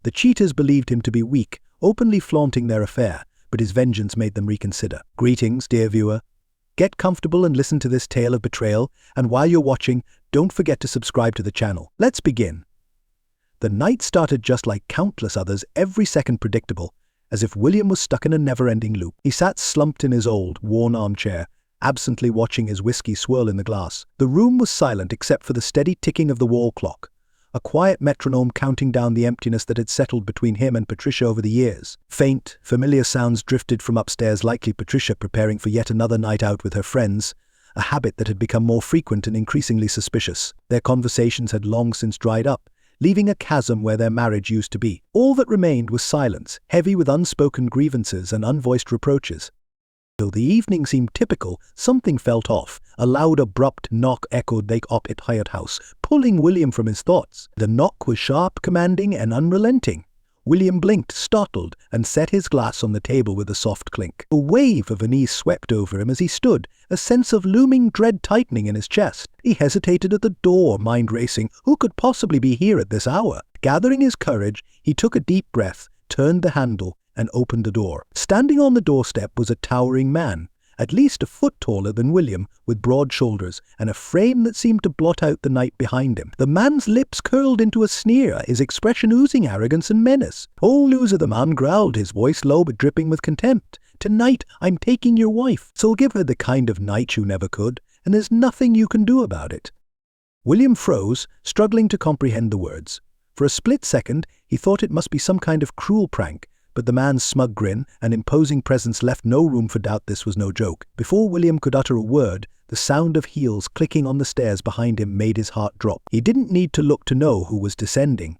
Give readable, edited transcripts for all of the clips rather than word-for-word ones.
The cheaters believed him to be weak, openly flaunting their affair, but his vengeance made them reconsider. Greetings, dear viewer. Get comfortable and listen to this tale of betrayal, and while you're watching, don't forget to subscribe to the channel. Let's begin. The night started just like countless others, every second predictable, as if William was stuck in a never-ending loop. He sat slumped in his old, worn armchair, absently watching his whiskey swirl in the glass. The room was silent except for the steady ticking of the wall clock, a quiet metronome counting down the emptiness that had settled between him and Patricia over the years. Faint, familiar sounds drifted from upstairs, likely Patricia preparing for yet another night out with her friends, a habit that had become more frequent and increasingly suspicious. Their conversations had long since dried up, leaving a chasm where their marriage used to be. All that remained was silence, heavy with unspoken grievances and unvoiced reproaches. Though the evening seemed typical, something felt off. A loud, abrupt knock echoed the opposite Hyatt house, pulling William from his thoughts. The knock was sharp, commanding, and unrelenting. William blinked, startled, and set his glass on the table with a soft clink. A wave of unease swept over him as he stood, a sense of looming dread tightening in his chest. He hesitated at the door, mind racing. Who could possibly be here at this hour? Gathering his courage, he took a deep breath, turned the handle, and opened the door. Standing on the doorstep was a towering man, at least a foot taller than William, with broad shoulders and a frame that seemed to blot out the night behind him. The man's lips curled into a sneer, his expression oozing arrogance and menace. "Whole loser," the man growled, his voice low but dripping with contempt. "Tonight I'm taking your wife, so I'll give her the kind of night you never could, and there's nothing you can do about it." William froze, struggling to comprehend the words. For a split second, he thought it must be some kind of cruel prank, but the man's smug grin and imposing presence left no room for doubt this was no joke. Before William could utter a word, the sound of heels clicking on the stairs behind him made his heart drop. He didn't need to look to know who was descending.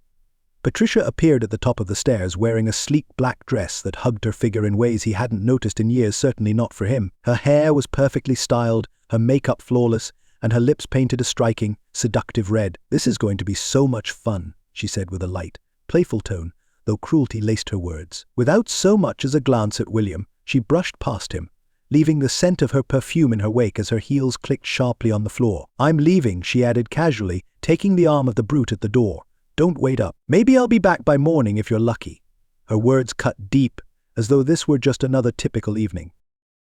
Patricia appeared at the top of the stairs wearing a sleek black dress that hugged her figure in ways he hadn't noticed in years, certainly not for him. Her hair was perfectly styled, her makeup flawless, and her lips painted a striking, seductive red. "This is going to be so much fun," she said with a light, playful tone, though cruelty laced her words. Without so much as a glance at William, she brushed past him, leaving the scent of her perfume in her wake as her heels clicked sharply on the floor. "I'm leaving," she added casually, taking the arm of the brute at the door. "Don't wait up. Maybe I'll be back by morning if you're lucky." Her words cut deep, as though this were just another typical evening.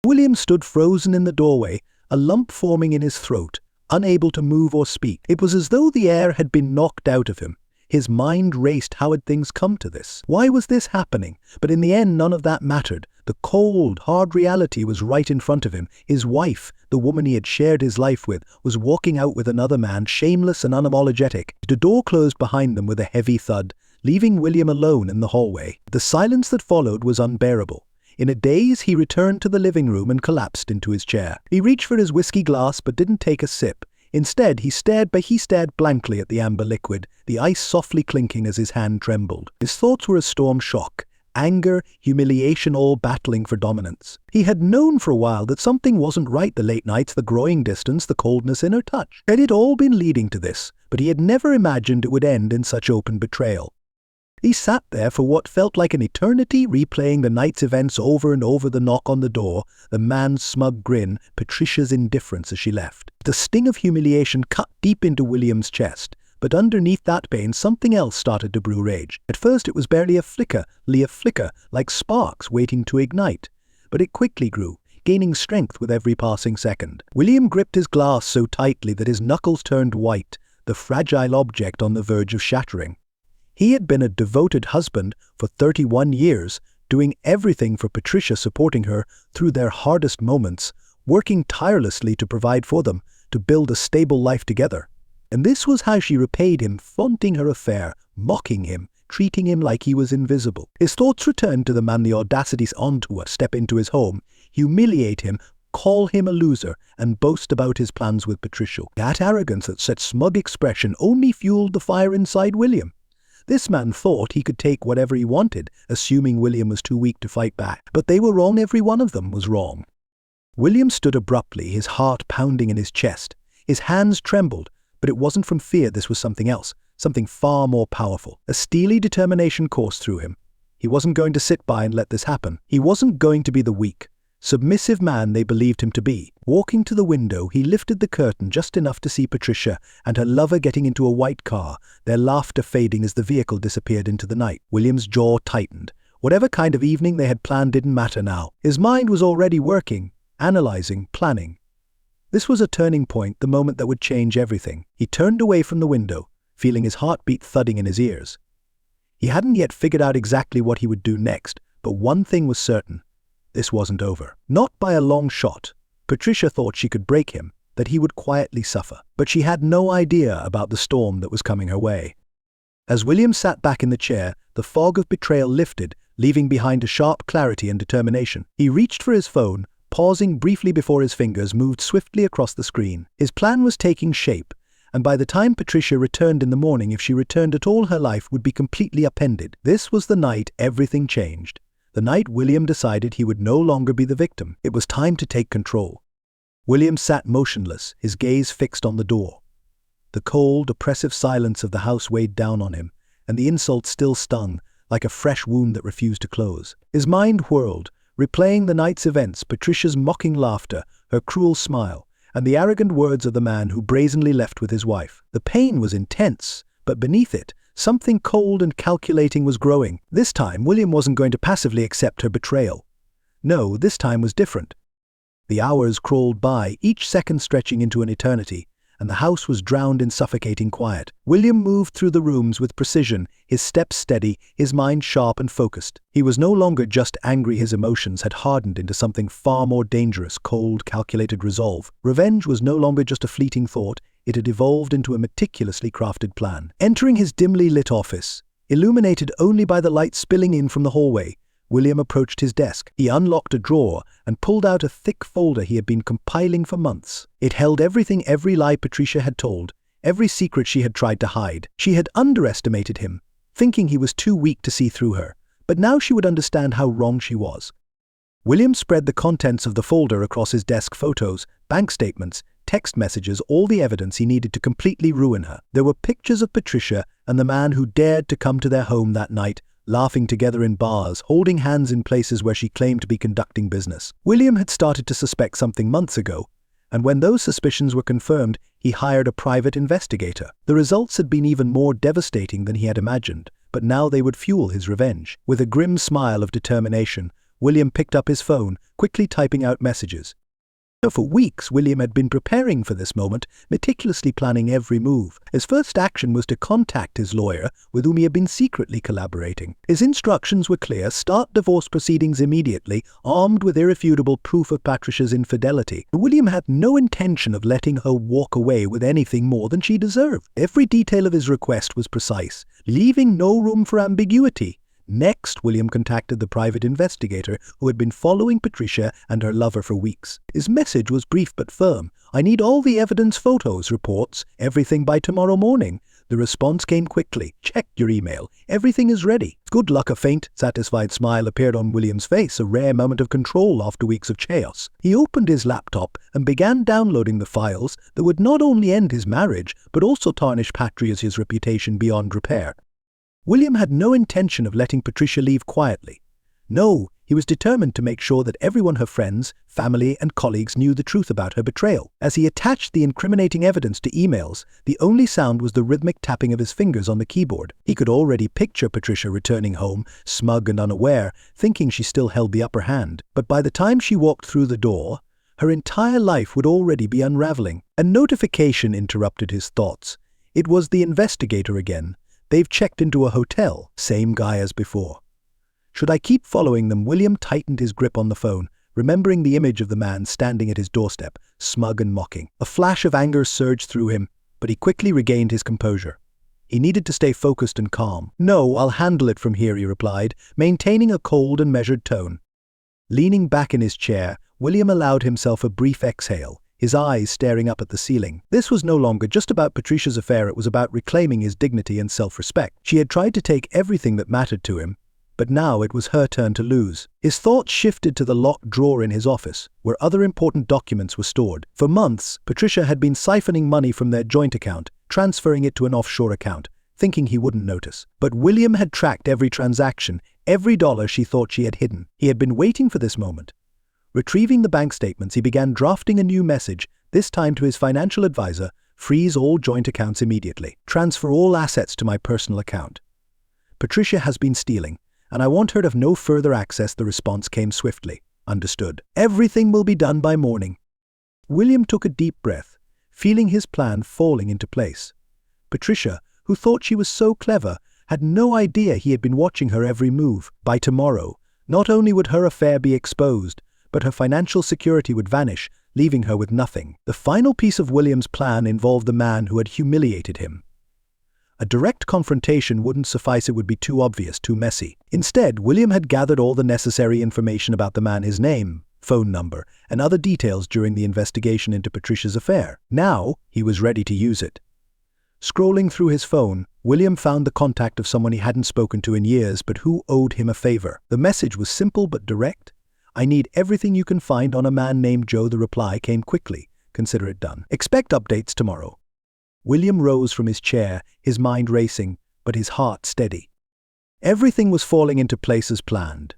William stood frozen in the doorway, a lump forming in his throat, unable to move or speak. It was as though the air had been knocked out of him. His mind raced. How had things come to this? Why was this happening? But in the end, none of that mattered. The cold, hard reality was right in front of him. His wife, the woman he had shared his life with, was walking out with another man, shameless and unapologetic. The door closed behind them with a heavy thud, leaving William alone in the hallway. The silence that followed was unbearable. In a daze, he returned to the living room and collapsed into his chair. He reached for his whiskey glass but didn't take a sip. Instead, he stared blankly at the amber liquid, the ice softly clinking as his hand trembled. His thoughts were a storm shock, anger, humiliation, all battling for dominance. He had known for a while that something wasn't right: the late nights, the growing distance, the coldness in her touch. It had all been leading to this, but he had never imagined it would end in such open betrayal. He sat there for what felt like an eternity, replaying the night's events over and over: the knock on the door, the man's smug grin, Patricia's indifference as she left. The sting of humiliation cut deep into William's chest, but underneath that pain something else started to brew rage. At first it was barely a flicker, like sparks waiting to ignite, but it quickly grew, gaining strength with every passing second. William gripped his glass so tightly that his knuckles turned white, the fragile object on the verge of shattering. He had been a devoted husband for 31 years, doing everything for Patricia, supporting her through their hardest moments, working tirelessly to provide for them, to build a stable life together. And this was how she repaid him, flaunting her affair, mocking him, treating him like he was invisible. His thoughts returned to the man, the audacity to step into his home, humiliate him, call him a loser, and boast about his plans with Patricia. That arrogance, that such smug expression, only fueled the fire inside William. This man thought he could take whatever he wanted, assuming William was too weak to fight back. But they were wrong. Every one of them was wrong. William stood abruptly, his heart pounding in his chest. His hands trembled, but it wasn't from fear. This was something else, something far more powerful. A steely determination coursed through him. He wasn't going to sit by and let this happen. He wasn't going to be the weak, submissive man they believed him to be. Walking to the window, he lifted the curtain just enough to see Patricia and her lover getting into a white car, their laughter fading as the vehicle disappeared into the night. William's jaw tightened. Whatever kind of evening they had planned didn't matter now. His mind was already working, analyzing, planning. This was a turning point, the moment that would change everything. He turned away from the window, feeling his heartbeat thudding in his ears. He hadn't yet figured out exactly what he would do next, but one thing was certain. This wasn't over. Not by a long shot. Patricia thought she could break him, that he would quietly suffer. But she had no idea about the storm that was coming her way. As William sat back in the chair, the fog of betrayal lifted, leaving behind a sharp clarity and determination. He reached for his phone, pausing briefly before his fingers moved swiftly across the screen. His plan was taking shape, and by the time Patricia returned in the morning, if she returned at all, her life would be completely upended. This was the night everything changed. The night William decided he would no longer be the victim. It was time to take control. William sat motionless, his gaze fixed on the door. The cold, oppressive silence of the house weighed down on him, and the insult still stung, like a fresh wound that refused to close. His mind whirled, replaying the night's events, Patricia's mocking laughter, her cruel smile, and the arrogant words of the man who brazenly left with his wife. The pain was intense, but beneath it, something cold and calculating was growing. This time, William wasn't going to passively accept her betrayal. No, this time was different. The hours crawled by, each second stretching into an eternity, and the house was drowned in suffocating quiet. William moved through the rooms with precision, his steps steady, his mind sharp and focused. He was no longer just angry, his emotions had hardened into something far more dangerous, cold, calculated resolve. Revenge was no longer just a fleeting thought, it had evolved into a meticulously crafted plan. Entering his dimly lit office, illuminated only by the light spilling in from the hallway, William approached his desk. He unlocked a drawer and pulled out a thick folder he had been compiling for months. It held everything, every lie Patricia had told, every secret she had tried to hide. She had underestimated him, thinking he was too weak to see through her, but now she would understand how wrong she was. William spread the contents of the folder across his desk: photos, bank statements, text messages, all the evidence he needed to completely ruin her. There were pictures of Patricia and the man who dared to come to their home that night, laughing together in bars, holding hands in places where she claimed to be conducting business. William had started to suspect something months ago, and when those suspicions were confirmed, he hired a private investigator. The results had been even more devastating than he had imagined, but now they would fuel his revenge. With a grim smile of determination, William picked up his phone, quickly typing out messages. For weeks, William had been preparing for this moment, meticulously planning every move. His first action was to contact his lawyer, with whom he had been secretly collaborating. His instructions were clear: start divorce proceedings immediately, armed with irrefutable proof of Patricia's infidelity. William had no intention of letting her walk away with anything more than she deserved. Every detail of his request was precise, leaving no room for ambiguity. Next, William contacted the private investigator who had been following Patricia and her lover for weeks. His message was brief but firm. I need all the evidence, photos, reports, everything by tomorrow morning. The response came quickly. Check your email. Everything is ready. Good luck. A faint, satisfied smile appeared on William's face, a rare moment of control after weeks of chaos. He opened his laptop and began downloading the files that would not only end his marriage, but also tarnish Patricia's reputation beyond repair. William had no intention of letting Patricia leave quietly. No, he was determined to make sure that everyone, her friends, family, and colleagues, knew the truth about her betrayal. As he attached the incriminating evidence to emails, the only sound was the rhythmic tapping of his fingers on the keyboard. He could already picture Patricia returning home, smug and unaware, thinking she still held the upper hand. But by the time she walked through the door, her entire life would already be unraveling. A notification interrupted his thoughts. It was the investigator again. They've checked into a hotel, same guy as before. Should I keep following them? William tightened his grip on the phone, remembering the image of the man standing at his doorstep, smug and mocking. A flash of anger surged through him, but he quickly regained his composure. He needed to stay focused and calm. No, I'll handle it from here, he replied, maintaining a cold and measured tone. Leaning back in his chair, William allowed himself a brief exhale, his eyes staring up at the ceiling. This was no longer just about Patricia's affair, it was about reclaiming his dignity and self-respect. She had tried to take everything that mattered to him, but now it was her turn to lose. His thoughts shifted to the locked drawer in his office, where other important documents were stored. For months, Patricia had been siphoning money from their joint account, transferring it to an offshore account, thinking he wouldn't notice. But William had tracked every transaction, every dollar she thought she had hidden. He had been waiting for this moment. Retrieving the bank statements, he began drafting a new message, this time to his financial advisor: freeze all joint accounts immediately. Transfer all assets to my personal account. Patricia has been stealing, and I want her to have no further access. The response came swiftly. Understood. Everything will be done by morning. William took a deep breath, feeling his plan falling into place. Patricia, who thought she was so clever, had no idea he had been watching her every move. By tomorrow, not only would her affair be exposed, but her financial security would vanish, leaving her with nothing. The final piece of William's plan involved the man who had humiliated him. A direct confrontation wouldn't suffice. It would be too obvious, too messy. Instead, William had gathered all the necessary information about the man: his name, phone number, and other details during the investigation into Patricia's affair. Now, he was ready to use it. Scrolling through his phone, William found the contact of someone he hadn't spoken to in years, but who owed him a favor. The message was simple but direct. I need everything you can find on a man named Joe. The reply came quickly. Consider it done. Expect updates tomorrow. William rose from his chair, his mind racing, but his heart steady. Everything was falling into place as planned.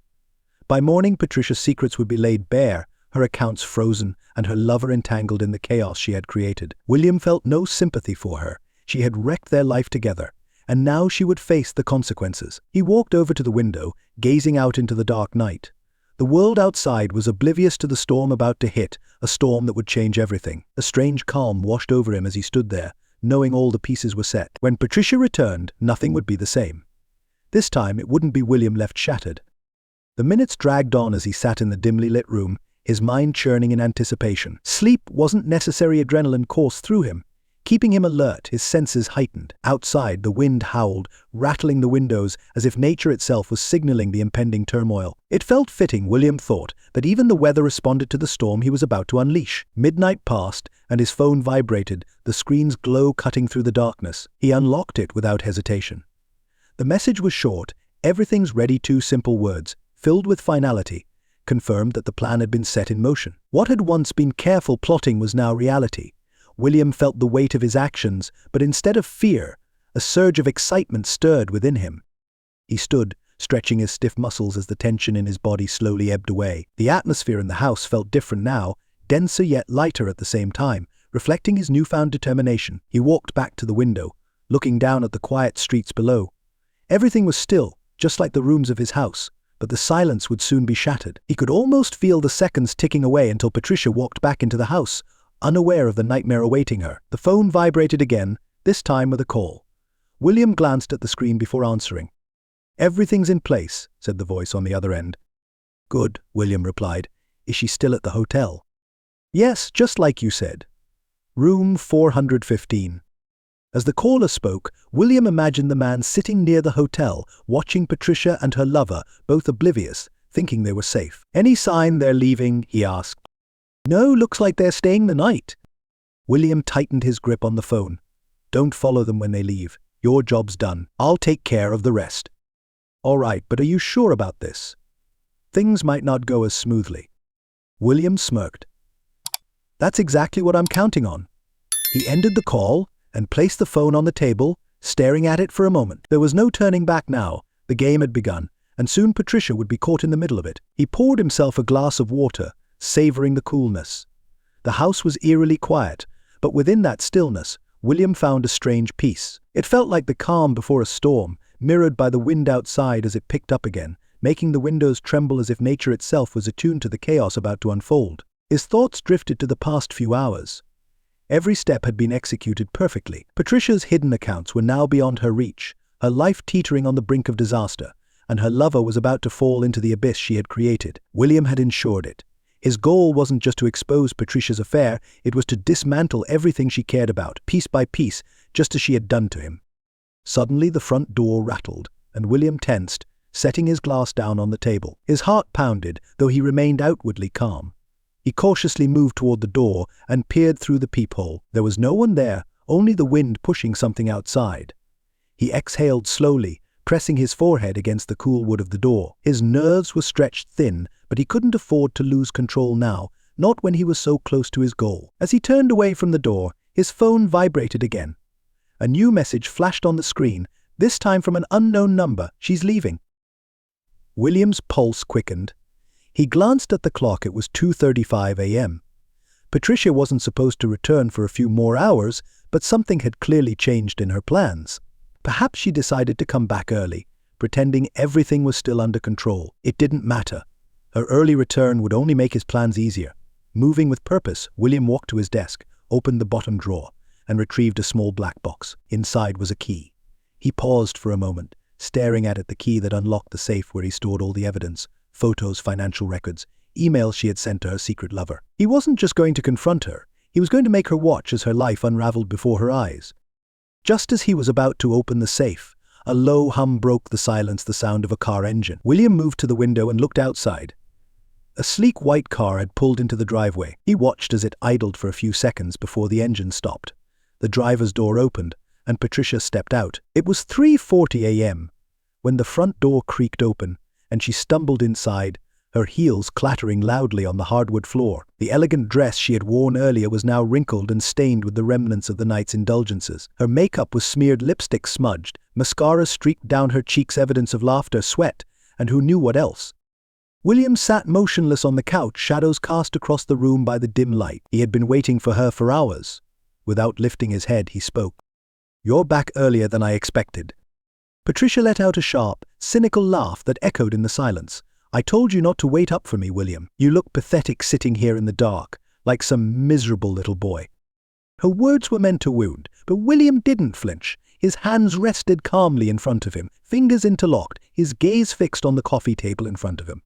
By morning, Patricia's secrets would be laid bare, her accounts frozen, and her lover entangled in the chaos she had created. William felt no sympathy for her. She had wrecked their life together, and now she would face the consequences. He walked over to the window, gazing out into the dark night. The world outside was oblivious to the storm about to hit, a storm that would change everything. A strange calm washed over him as he stood there, knowing all the pieces were set. When Patricia returned, nothing would be the same. This time, it wouldn't be William left shattered. The minutes dragged on as he sat in the dimly lit room, his mind churning in anticipation. Sleep wasn't necessary. Adrenaline coursed through him, keeping him alert, his senses heightened. Outside, the wind howled, rattling the windows as if nature itself was signaling the impending turmoil. It felt fitting, William thought, that even the weather responded to the storm he was about to unleash. Midnight passed, and his phone vibrated, the screen's glow cutting through the darkness. He unlocked it without hesitation. The message was short: everything's ready. 2 simple words, filled with finality, confirmed that the plan had been set in motion. What had once been careful plotting was now reality. William felt the weight of his actions, but instead of fear, a surge of excitement stirred within him. He stood, stretching his stiff muscles as the tension in his body slowly ebbed away. The atmosphere in the house felt different now, denser yet lighter at the same time, reflecting his newfound determination. He walked back to the window, looking down at the quiet streets below. Everything was still, just like the rooms of his house, but the silence would soon be shattered. He could almost feel the seconds ticking away until Patricia walked back into the house, unaware of the nightmare awaiting her. The phone vibrated again, this time with a call. William glanced at the screen before answering. "Everything's in place," said the voice on the other end. "Good," William replied. "Is she still at the hotel?" "Yes, just like you said. Room 415. As the caller spoke, William imagined the man sitting near the hotel, watching Patricia and her lover, both oblivious, thinking they were safe. "Any sign they're leaving?" he asked. "No, looks like they're staying the night." William tightened his grip on the phone. "Don't follow them when they leave. Your job's done. I'll take care of the rest." "All right, but are you sure about this? Things might not go as smoothly." William smirked. "That's exactly what I'm counting on." He ended the call and placed the phone on the table, staring at it for a moment. There was no turning back now. The game had begun, and soon Patricia would be caught in the middle of it. He poured himself a glass of water, savoring the coolness. The house was eerily quiet, but within that stillness, William found a strange peace. It felt like the calm before a storm, mirrored by the wind outside as it picked up again, making the windows tremble as if nature itself was attuned to the chaos about to unfold. His thoughts drifted to the past few hours. Every step had been executed perfectly. Patricia's hidden accounts were now beyond her reach, her life teetering on the brink of disaster, and her lover was about to fall into the abyss she had created. William had ensured it. His goal wasn't just to expose Patricia's affair, it was to dismantle everything she cared about, piece by piece, just as she had done to him. Suddenly the front door rattled, and William tensed, setting his glass down on the table. His heart pounded, though he remained outwardly calm. He cautiously moved toward the door and peered through the peephole. There was no one there, only the wind pushing something outside. He exhaled slowly, pressing his forehead against the cool wood of the door. His nerves were stretched thin, but he couldn't afford to lose control now, not when he was so close to his goal. As he turned away from the door, his phone vibrated again. A new message flashed on the screen, this time from an unknown number. "She's leaving." William's pulse quickened. He glanced at the clock. It was 2:35 a.m. Patricia wasn't supposed to return for a few more hours, but something had clearly changed in her plans. Perhaps she decided to come back early, pretending everything was still under control. It didn't matter. Her early return would only make his plans easier. Moving with purpose, William walked to his desk, opened the bottom drawer, and retrieved a small black box. Inside was a key. He paused for a moment, staring at it, the key that unlocked the safe where he stored all the evidence, photos, financial records, emails she had sent to her secret lover. He wasn't just going to confront her, he was going to make her watch as her life unraveled before her eyes. Just as he was about to open the safe, a low hum broke the silence, the sound of a car engine. William moved to the window and looked outside. A sleek white car had pulled into the driveway. He watched as it idled for a few seconds before the engine stopped. The driver's door opened, and Patricia stepped out. It was 3:40 a.m. when the front door creaked open, and she stumbled inside, her heels clattering loudly on the hardwood floor. The elegant dress she had worn earlier was now wrinkled and stained with the remnants of the night's indulgences. Her makeup was smeared, lipstick smudged, mascara streaked down her cheeks, evidence of laughter, sweat, and who knew what else. William sat motionless on the couch, shadows cast across the room by the dim light. He had been waiting for her for hours. Without lifting his head, he spoke. "You're back earlier than I expected." Patricia let out a sharp, cynical laugh that echoed in the silence. "I told you not to wait up for me, William. You look pathetic sitting here in the dark, like some miserable little boy." Her words were meant to wound, but William didn't flinch. His hands rested calmly in front of him, fingers interlocked, his gaze fixed on the coffee table in front of him.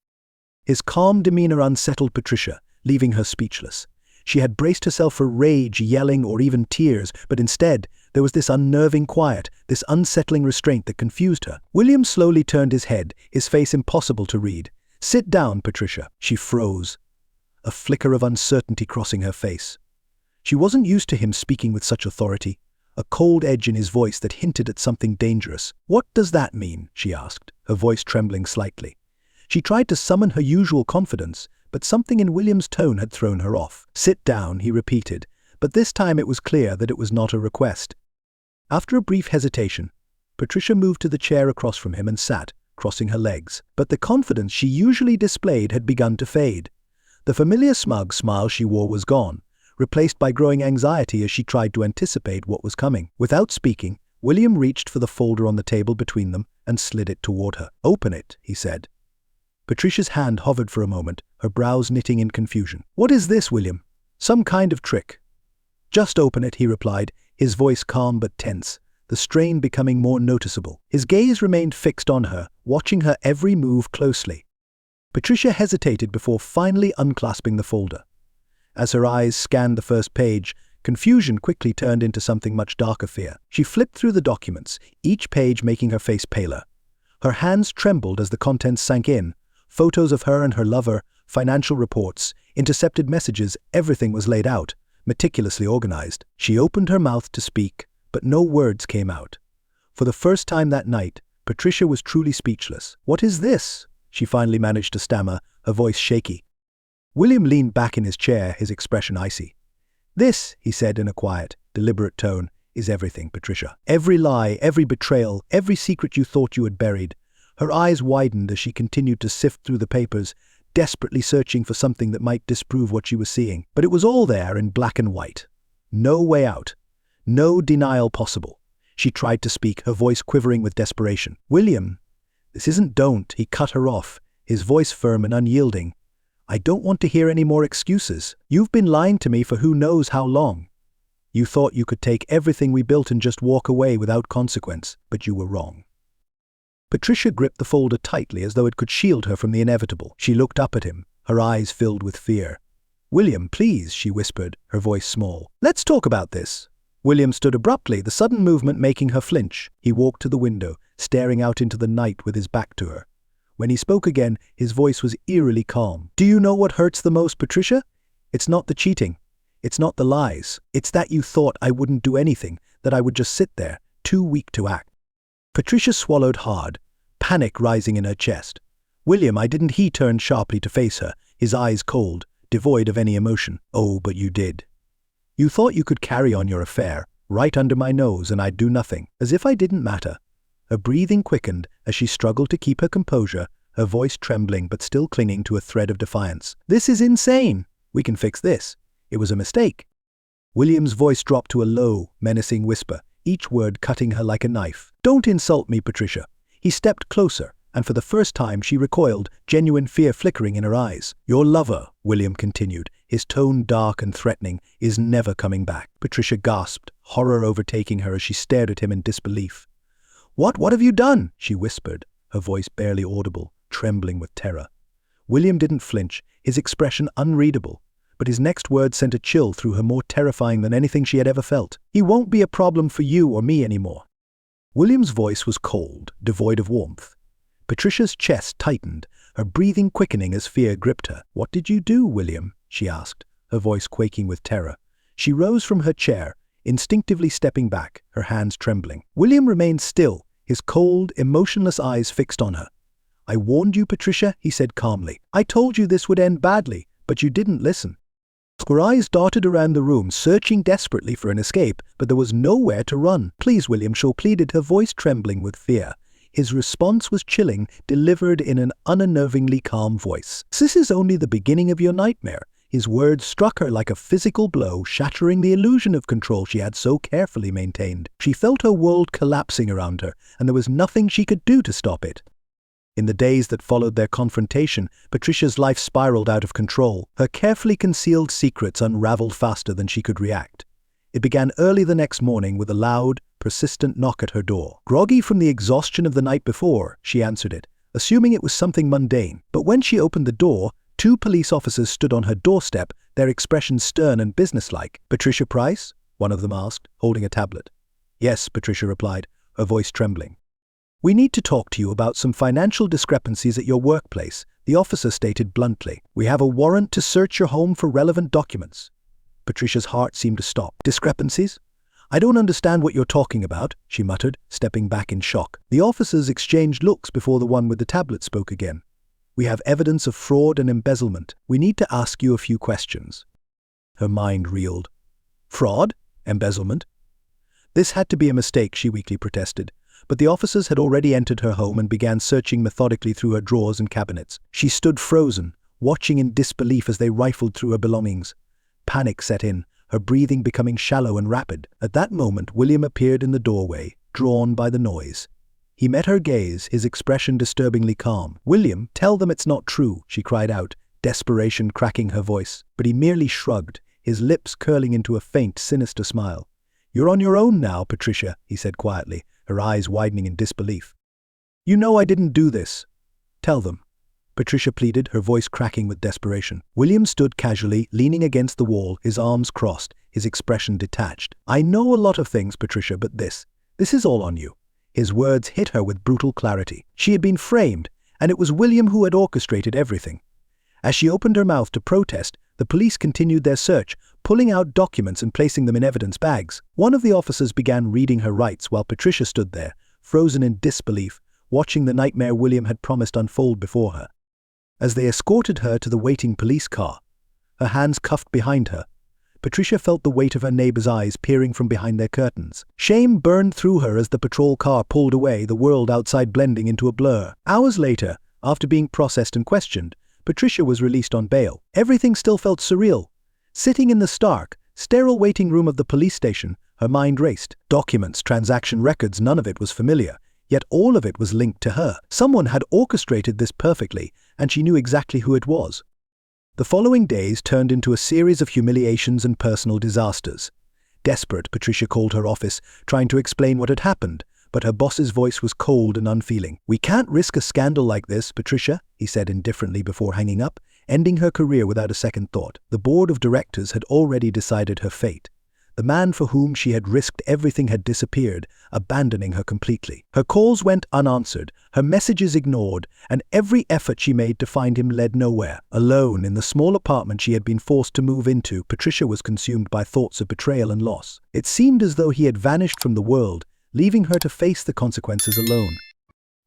His calm demeanor unsettled Patricia, leaving her speechless. She had braced herself for rage, yelling, or even tears, but instead, there was this unnerving quiet, this unsettling restraint that confused her. William slowly turned his head, his face impossible to read. "Sit down, Patricia." She froze, a flicker of uncertainty crossing her face. She wasn't used to him speaking with such authority, a cold edge in his voice that hinted at something dangerous. "What does that mean?" she asked, her voice trembling slightly. She tried to summon her usual confidence, but something in William's tone had thrown her off. "Sit down," he repeated, but this time it was clear that it was not a request. After a brief hesitation, Patricia moved to the chair across from him and sat, crossing her legs. But the confidence she usually displayed had begun to fade. The familiar smug smile she wore was gone, replaced by growing anxiety as she tried to anticipate what was coming. Without speaking, William reached for the folder on the table between them and slid it toward her. "Open it," he said. Patricia's hand hovered for a moment, her brows knitting in confusion. "What is this, William? Some kind of trick?" "Just open it," he replied, his voice calm but tense, the strain becoming more noticeable. His gaze remained fixed on her, watching her every move closely. Patricia hesitated before finally unclasping the folder. As her eyes scanned the first page, confusion quickly turned into something much darker: fear. She flipped through the documents, each page making her face paler. Her hands trembled as the contents sank in. Photos of her and her lover, financial reports, intercepted messages, everything was laid out, meticulously organized. She opened her mouth to speak, but no words came out. For the first time that night, Patricia was truly speechless. "What is this?" she finally managed to stammer, her voice shaky. William leaned back in his chair, his expression icy. "This," he said in a quiet, deliberate tone, "is everything, Patricia. Every lie, every betrayal, every secret you thought you had buried." Her eyes widened as she continued to sift through the papers, desperately searching for something that might disprove what she was seeing. But it was all there in black and white. No way out. No denial possible. She tried to speak, her voice quivering with desperation. "William, this isn't..." "Don't," he cut her off, his voice firm and unyielding. "I don't want to hear any more excuses. You've been lying to me for who knows how long. You thought you could take everything we built and just walk away without consequence, but you were wrong." Patricia gripped the folder tightly as though it could shield her from the inevitable. She looked up at him, her eyes filled with fear. "William, please," she whispered, her voice small. "Let's talk about this." William stood abruptly, the sudden movement making her flinch. He walked to the window, staring out into the night with his back to her. When he spoke again, his voice was eerily calm. "Do you know what hurts the most, Patricia? It's not the cheating. It's not the lies. It's that you thought I wouldn't do anything, that I would just sit there, too weak to act." Patricia swallowed hard, panic rising in her chest. "William, I didn't." He turned sharply to face her, his eyes cold, devoid of any emotion. "Oh, but you did. You thought you could carry on your affair, right under my nose, and I'd do nothing, as if I didn't matter." Her breathing quickened as she struggled to keep her composure, her voice trembling but still clinging to a thread of defiance. "This is insane! We can fix this. It was a mistake." William's voice dropped to a low, menacing whisper, each word cutting her like a knife. "Don't insult me, Patricia." He stepped closer, and for the first time she recoiled, genuine fear flickering in her eyes. "Your lover," William continued, his tone dark and threatening, "is never coming back." Patricia gasped, horror overtaking her as she stared at him in disbelief. What have you done?" she whispered, her voice barely audible, trembling with terror. William didn't flinch, his expression unreadable, but his next word sent a chill through her more terrifying than anything she had ever felt. "He won't be a problem for you or me anymore." William's voice was cold, devoid of warmth. Patricia's chest tightened, her breathing quickening as fear gripped her. "What did you do, William?" she asked, her voice quaking with terror. She rose from her chair, instinctively stepping back, her hands trembling. William remained still, his cold, emotionless eyes fixed on her. "I warned you, Patricia," he said calmly. "I told you this would end badly, but you didn't listen." Her eyes darted around the room, searching desperately for an escape, but there was nowhere to run. "Please, William," she pleaded, her voice trembling with fear. His response was chilling, delivered in an unnervingly calm voice. "This is only the beginning of your nightmare." His words struck her like a physical blow, shattering the illusion of control she had so carefully maintained. She felt her world collapsing around her, and there was nothing she could do to stop it. In the days that followed their confrontation, Patricia's life spiraled out of control. Her carefully concealed secrets unraveled faster than she could react. It began early the next morning with a loud, persistent knock at her door. Groggy from the exhaustion of the night before, she answered it, assuming it was something mundane. But when she opened the door, 2 police officers stood on her doorstep, their expressions stern and businesslike. "Patricia Price?" one of them asked, holding a tablet. "Yes," Patricia replied, her voice trembling. "We need to talk to you about some financial discrepancies at your workplace," the officer stated bluntly. "We have a warrant to search your home for relevant documents." Patricia's heart seemed to stop. "Discrepancies? I don't understand what you're talking about," she muttered, stepping back in shock. The officers exchanged looks before the one with the tablet spoke again. "We have evidence of fraud and embezzlement. We need to ask you a few questions." Her mind reeled. "Fraud? Embezzlement?" This had to be a mistake, she weakly protested. But the officers had already entered her home and began searching methodically through her drawers and cabinets. She stood frozen, watching in disbelief as they rifled through her belongings. Panic set in, her breathing becoming shallow and rapid. At that moment, William appeared in the doorway, drawn by the noise. He met her gaze, his expression disturbingly calm. "William, tell them it's not true," she cried out, desperation cracking her voice. But he merely shrugged, his lips curling into a faint, sinister smile. "You're on your own now, Patricia," he said quietly, her eyes widening in disbelief. "You know I didn't do this. Tell them," Patricia pleaded, her voice cracking with desperation. William stood casually, leaning against the wall, his arms crossed, his expression detached. "I know a lot of things, Patricia, but this is all on you." His words hit her with brutal clarity. She had been framed, and it was William who had orchestrated everything. As she opened her mouth to protest, the police continued their search, pulling out documents and placing them in evidence bags. One of the officers began reading her rights while Patricia stood there, frozen in disbelief, watching the nightmare William had promised unfold before her. As they escorted her to the waiting police car, her hands cuffed behind her, Patricia felt the weight of her neighbor's eyes peering from behind their curtains. Shame burned through her as the patrol car pulled away, the world outside blending into a blur. Hours later, after being processed and questioned, Patricia was released on bail. Everything still felt surreal. Sitting in the stark, sterile waiting room of the police station, her mind raced. Documents, transaction records, none of it was familiar. Yet all of it was linked to her. Someone had orchestrated this perfectly, and she knew exactly who it was. The following days turned into a series of humiliations and personal disasters. Desperate, Patricia called her office, trying to explain what had happened, but her boss's voice was cold and unfeeling. "We can't risk a scandal like this, Patricia," he said indifferently before hanging up, ending her career without a second thought. The board of directors had already decided her fate. The man for whom she had risked everything had disappeared, abandoning her completely. Her calls went unanswered, her messages ignored, and every effort she made to find him led nowhere. Alone in the small apartment she had been forced to move into, Patricia was consumed by thoughts of betrayal and loss. It seemed as though he had vanished from the world, leaving her to face the consequences alone.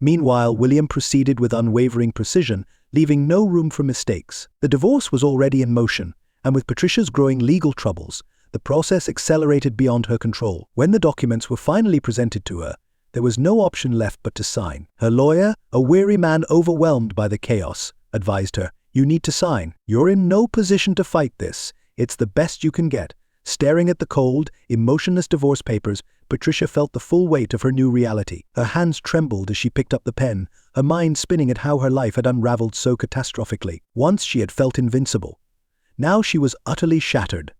Meanwhile, William proceeded with unwavering precision, leaving no room for mistakes. The divorce was already in motion, and with Patricia's growing legal troubles, the process accelerated beyond her control. When the documents were finally presented to her, There was no option left but to sign. Her lawyer, a weary man overwhelmed by the chaos, advised her, "You need to sign. You're in no position to fight this. It's the best you can get." Staring at the cold, emotionless divorce papers, Patricia felt the full weight of her new reality. Her hands trembled as she picked up the pen, her mind spinning at how her life had unraveled so catastrophically. Once she had felt invincible. Now she was utterly shattered.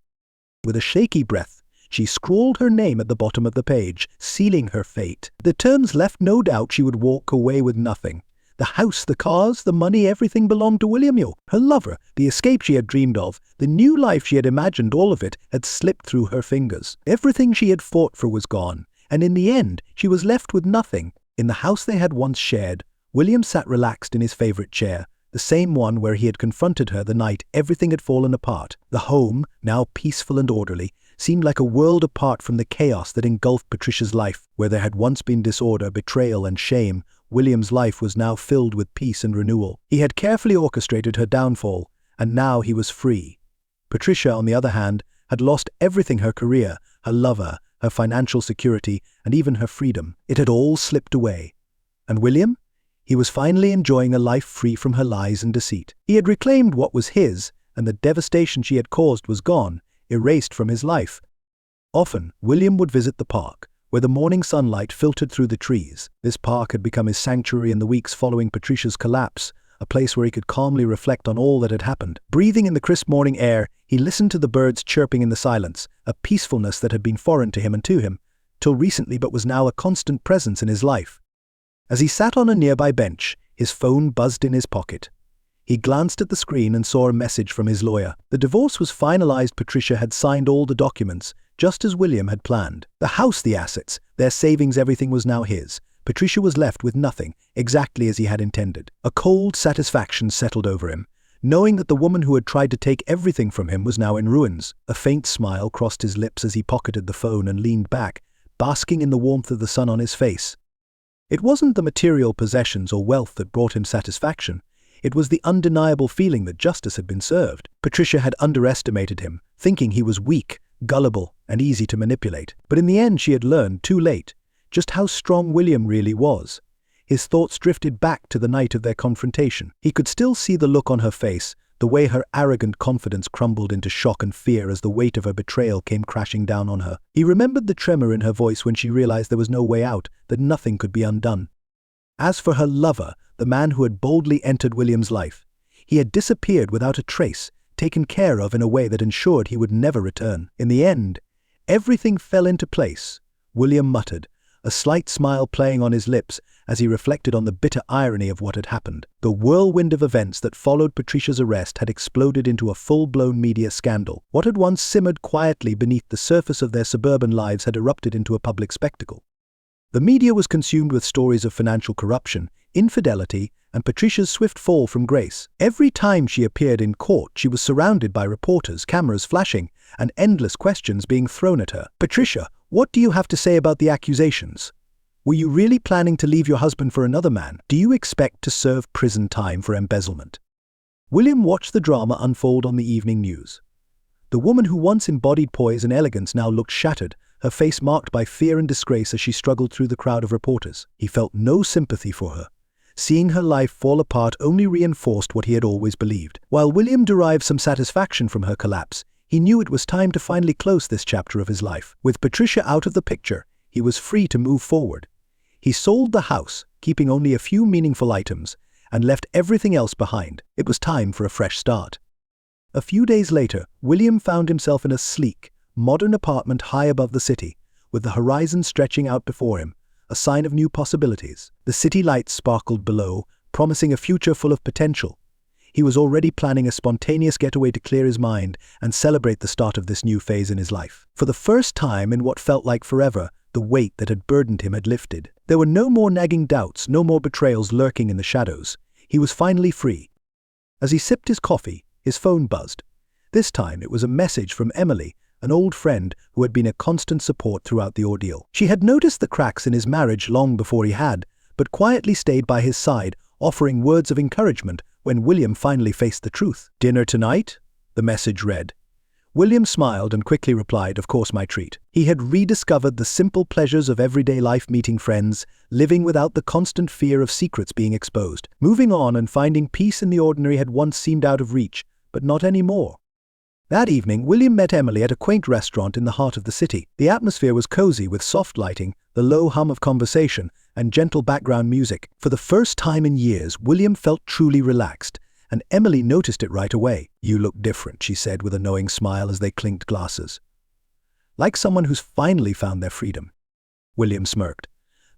With a shaky breath, she scrawled her name at the bottom of the page, sealing her fate. The terms left no doubt she would walk away with nothing. The house, the cars, the money, everything belonged to William Yo. Her lover, the escape she had dreamed of, the new life she had imagined, all of it had slipped through her fingers. Everything she had fought for was gone, and in the end, she was left with nothing. In the house they had once shared, William sat relaxed in his favorite chair, the same one where he had confronted her the night everything had fallen apart. The home, now peaceful and orderly, seemed like a world apart from the chaos that engulfed Patricia's life. Where there had once been disorder, betrayal, and shame, William's life was now filled with peace and renewal. He had carefully orchestrated her downfall, and now he was free. Patricia, on the other hand, had lost everything: her career, her lover, her financial security, and even her freedom. It had all slipped away. And William? He was finally enjoying a life free from her lies and deceit. He had reclaimed what was his, and the devastation she had caused was gone, erased from his life. Often, William would visit the park, where the morning sunlight filtered through the trees. This park had become his sanctuary in the weeks following Patricia's collapse, a place where he could calmly reflect on all that had happened. Breathing in the crisp morning air, he listened to the birds chirping in the silence, a peacefulness that had been foreign to him till recently, but was now a constant presence in his life. As he sat on a nearby bench, his phone buzzed in his pocket. He glanced at the screen and saw a message from his lawyer. The divorce was finalized. Patricia had signed all the documents, just as William had planned. The house, the assets, their savings, everything was now his. Patricia was left with nothing, exactly as he had intended. A cold satisfaction settled over him, knowing that the woman who had tried to take everything from him was now in ruins. A faint smile crossed his lips as he pocketed the phone and leaned back, basking in the warmth of the sun on his face. It wasn't the material possessions or wealth that brought him satisfaction. It was the undeniable feeling that justice had been served. Patricia had underestimated him, thinking he was weak, gullible, and easy to manipulate. But in the end she had learned, too late, just how strong William really was. His thoughts drifted back to the night of their confrontation. He could still see the look on her face, the way her arrogant confidence crumbled into shock and fear as the weight of her betrayal came crashing down on her. He remembered the tremor in her voice when she realized there was no way out, that nothing could be undone. As for her lover, the man who had boldly entered William's life, he had disappeared without a trace, taken care of in a way that ensured he would never return. In the end, everything fell into place. William muttered, a slight smile playing on his lips as he reflected on the bitter irony of what had happened. The whirlwind of events that followed Patricia's arrest had exploded into a full-blown media scandal. What had once simmered quietly beneath the surface of their suburban lives had erupted into a public spectacle. The media was consumed with stories of financial corruption, infidelity, and Patricia's swift fall from grace. Every time she appeared in court, she was surrounded by reporters, cameras flashing, and endless questions being thrown at her. "Patricia, what do you have to say about the accusations? Were you really planning to leave your husband for another man? Do you expect to serve prison time for embezzlement?" William watched the drama unfold on the evening news. The woman who once embodied poise and elegance now looked shattered, her face marked by fear and disgrace as she struggled through the crowd of reporters. He felt no sympathy for her. Seeing her life fall apart only reinforced what he had always believed. While William derived some satisfaction from her collapse, he knew it was time to finally close this chapter of his life. With Patricia out of the picture, he was free to move forward. He sold the house, keeping only a few meaningful items, and left everything else behind. It was time for a fresh start. A few days later, William found himself in a sleek, modern apartment high above the city, with the horizon stretching out before him, a sign of new possibilities. The city lights sparkled below, promising a future full of potential. He was already planning a spontaneous getaway to clear his mind and celebrate the start of this new phase in his life. For the first time in what felt like forever, the weight that had burdened him had lifted. There were no more nagging doubts, no more betrayals lurking in the shadows. He was finally free. As he sipped his coffee, his phone buzzed. This time it was a message from Emily, an old friend who had been a constant support throughout the ordeal. She had noticed the cracks in his marriage long before he had, but quietly stayed by his side, offering words of encouragement when William finally faced the truth. "Dinner tonight?" the message read. William smiled and quickly replied, "Of course, my treat." He had rediscovered the simple pleasures of everyday life, meeting friends, living without the constant fear of secrets being exposed. Moving on and finding peace in the ordinary had once seemed out of reach, but not anymore. That evening, William met Emily at a quaint restaurant in the heart of the city. The atmosphere was cozy with soft lighting, the low hum of conversation, and gentle background music. For the first time in years, William felt truly relaxed, and Emily noticed it right away. "You look different," she said with a knowing smile as they clinked glasses. "Like someone who's finally found their freedom." William smirked.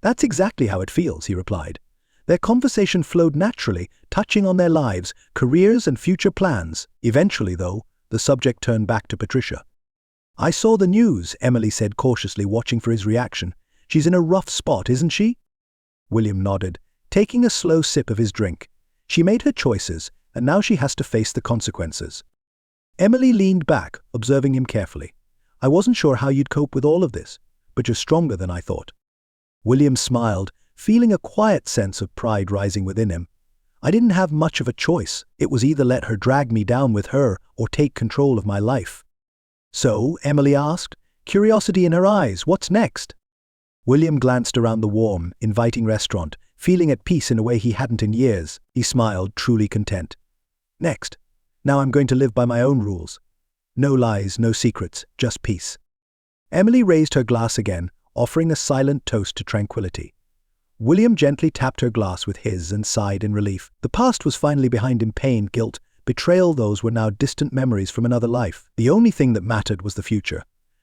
"That's exactly how it feels," he replied. Their conversation flowed naturally, touching on their lives, careers, and future plans. Eventually, though, the subject turned back to Patricia. "I saw the news," Emily said cautiously, watching for his reaction. "She's in a rough spot, isn't she?" William nodded, taking a slow sip of his drink. "She made her choices, and now she has to face the consequences." Emily leaned back, observing him carefully. "I wasn't sure how you'd cope with all of this, but you're stronger than I thought." William smiled, feeling a quiet sense of pride rising within him. "I didn't have much of a choice. It was either let her drag me down with her or take control of my life." "So?" Emily asked, curiosity in her eyes. "What's next?" William glanced around the warm, inviting restaurant, feeling at peace in a way he hadn't in years. He smiled, truly content. "Next. Now I'm going to live by my own rules. No lies, no secrets, just peace." Emily raised her glass again, offering a silent toast to tranquility. William gently tapped her glass with his and sighed in relief. The past was finally behind him. Pain, guilt, betrayal, those were now distant memories from another life. The only thing that mattered was the future.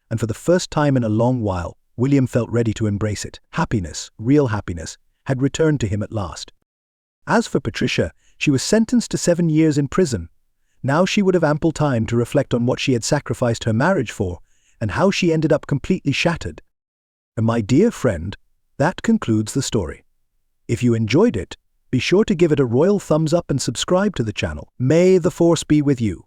And for the first time in a long while, William felt ready to embrace it. Happiness, real happiness, had returned to him at last. As for Patricia, she was sentenced to 7 years in prison. Now she would have ample time to reflect on what she had sacrificed her marriage for, and how she ended up completely shattered. And my dear friend, that concludes the story. If you enjoyed it, be sure to give it a royal thumbs up and subscribe to the channel. May the Force be with you.